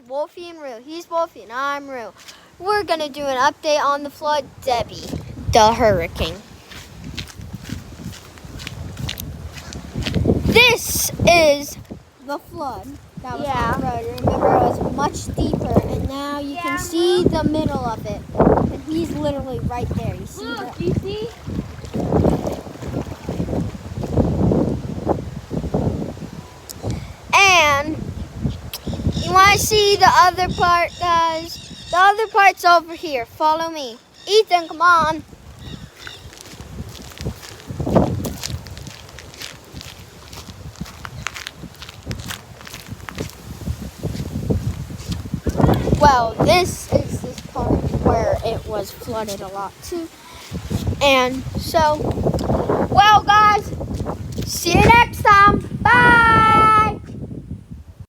Wolfie and Roo. He's Wolfie and I'm Roo. We're going to do an update on the flood, Debbie, the hurricane. This is the flood that was on the road. Remember, it was much deeper, and now you can see the middle of it. And he's literally right there. You see that? Do you see? And you want to see the other part, guys? The other part's over here. Follow me. Ethan, come on. Well, this is this part where it was flooded a lot too. And so, well, guys, see you next time. Bye.